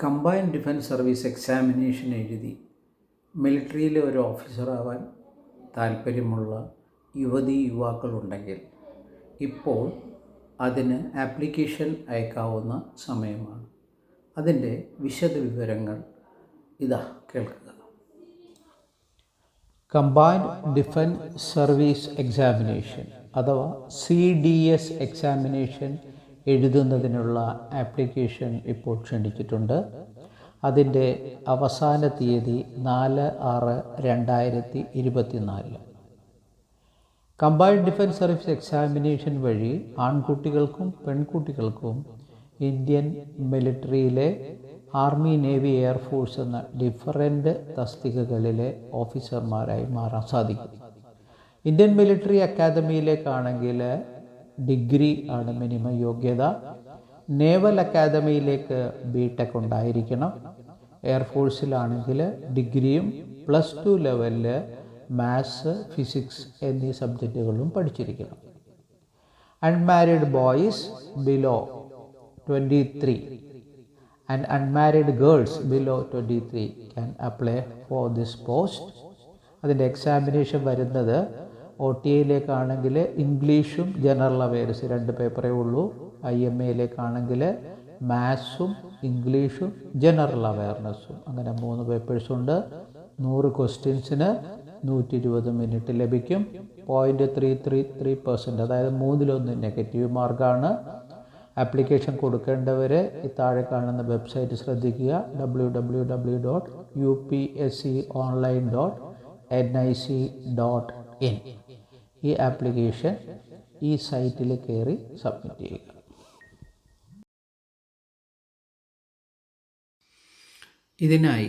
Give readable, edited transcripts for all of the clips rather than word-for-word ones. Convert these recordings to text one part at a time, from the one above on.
Combined defence service examination എഴുതി മിലിറ്ററിയിലെ ഒരു ഓഫീസറാവാൻ താല്പര്യമുള്ള യുവാക്കളുണ്ടെങ്കിൽ ഇപ്പോൾ അതിന് ആപ്ലിക്കേഷൻ അയക്കാവുന്ന സമയമാണ്. അതിൻ്റെ വിശദവിവരങ്ങൾ ഇതാ കേൾക്കുക. കമ്പൈൻഡ് ഡിഫൻസ് സർവീസ് എക്സാമിനേഷൻ അഥവാ CDS എക്സാമിനേഷൻ എഴുതുന്നതിനുള്ള ആപ്ലിക്കേഷൻ ഇപ്പോൾ ക്ഷണിച്ചിട്ടുണ്ട്. അതിൻ്റെ അവസാന തീയതി 4/6/2024. കമ്പൈൻഡ് ഡിഫൻസ് സർവീസ് എക്സാമിനേഷൻ വഴി ആൺകുട്ടികൾക്കും പെൺകുട്ടികൾക്കും ഇന്ത്യൻ മിലിറ്ററിയിലെ ആർമി, നേവി, എയർഫോഴ്സ് എന്ന ഡിഫറൻറ്റ് തസ്തികകളിലെ ഓഫീസർമാരായി മാറാൻ സാധിക്കും. ഇന്ത്യൻ മിലിറ്ററി അക്കാദമിയിലേക്കാണെങ്കിൽ ഡിഗ്രി ആണ് മിനിമം യോഗ്യത. നേവൽ അക്കാദമിയിലേക്ക് BTech ഉണ്ടായിരിക്കണം. എയർഫോഴ്സിലാണെങ്കിൽ ഡിഗ്രിയും +2 ലെവലിൽ മാത്സ്, ഫിസിക്സ് എന്നീ സബ്ജക്റ്റുകളും പഠിച്ചിരിക്കണം. Unmarried boys below 23 and unmarried girls below 23 can apply for this post. അതിൻ്റെ എക്സാമിനേഷൻ വരുന്നത് OTA-യിലേക്കാണെങ്കിൽ ഇംഗ്ലീഷും ജനറൽ അവെയർസ് 2 പേപ്പറേ ഉള്ളൂ. IMA-യിലേക്കാണെങ്കിൽ മാത്സും ഇംഗ്ലീഷും ജനറൽ അവെയർനെസ്സും, അങ്ങനെ 3 പേപ്പേഴ്സുണ്ട്. 100 ക്വസ്റ്റ്യൻസിന് 120 മിനിറ്റ് ലഭിക്കും. 0.333%, അതായത് 1/3 നെഗറ്റീവ് മാർക്കാണ്. ആപ്ലിക്കേഷൻ കൊടുക്കേണ്ടവർ ഈ താഴെ കാണുന്ന വെബ്സൈറ്റ് ശ്രദ്ധിക്കുക: www.upsconline.nic.in. ഈ ആപ്ലിക്കേഷൻ ഈ സൈറ്റിൽ കയറി സബ്മിറ്റ് ചെയ്യുക. ഇതിനായി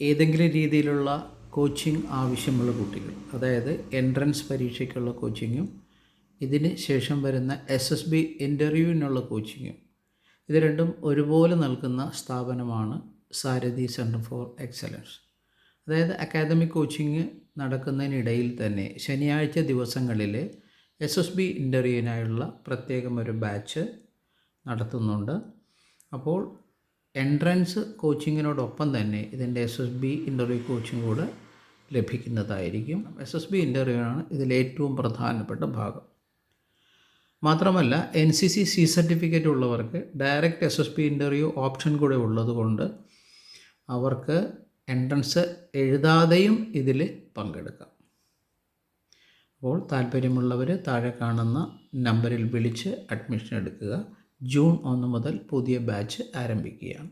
ഏതെങ്കിലും രീതിയിലുള്ള കോച്ചിങ് ആവശ്യമുള്ള കുട്ടികൾ, അതായത് എൻട്രൻസ് പരീക്ഷയ്ക്കുള്ള കോച്ചിങ്ങും ഇതിന് ശേഷം വരുന്ന SSB ഇൻ്റർവ്യൂവിനുള്ള കോച്ചിങ്ങും, ഇത് രണ്ടും ഒരുപോലെ നൽകുന്ന സ്ഥാപനമാണ് സാരഥി സെൻറ്റർ ഫോർ എക്സലൻസ്. അതായത് അക്കാദമിക് കോച്ചിങ് നടക്കുന്നതിനിടയിൽ തന്നെ ശനിയാഴ്ച ദിവസങ്ങളിൽ SSB ഇൻ്റർവ്യൂവിനായുള്ള പ്രത്യേകം ഒരു ബാച്ച് നടത്തുന്നുണ്ട്. അപ്പോൾ എൻട്രൻസ് കോച്ചിങ്ങിനോടൊപ്പം തന്നെ ഇതിൻ്റെ SSB ഇൻ്റർവ്യൂ കോച്ചിങ് കൂടെ ലഭിക്കുന്നതായിരിക്കും. SSB ഇൻ്റർവ്യൂ ആണ് ഇതിലേറ്റവും പ്രധാനപ്പെട്ട ഭാഗം. മാത്രമല്ല NCC C സർട്ടിഫിക്കറ്റ് ഉള്ളവർക്ക് ഡയറക്റ്റ് SSB ഇൻ്റർവ്യൂ ഓപ്ഷൻ കൂടെ ഉള്ളതുകൊണ്ട് അവർക്ക് എൻട്രൻസ് എഴുതാതെയും ഇതിൽ പങ്കെടുക്കാം. അപ്പോൾ താല്പര്യമുള്ളവർ താഴെ കാണുന്ന നമ്പറിൽ വിളിച്ച് അഡ്മിഷൻ എടുക്കുക. ജൂൺ 1 മുതൽ പുതിയ ബാച്ച് ആരംഭിക്കുകയാണ്.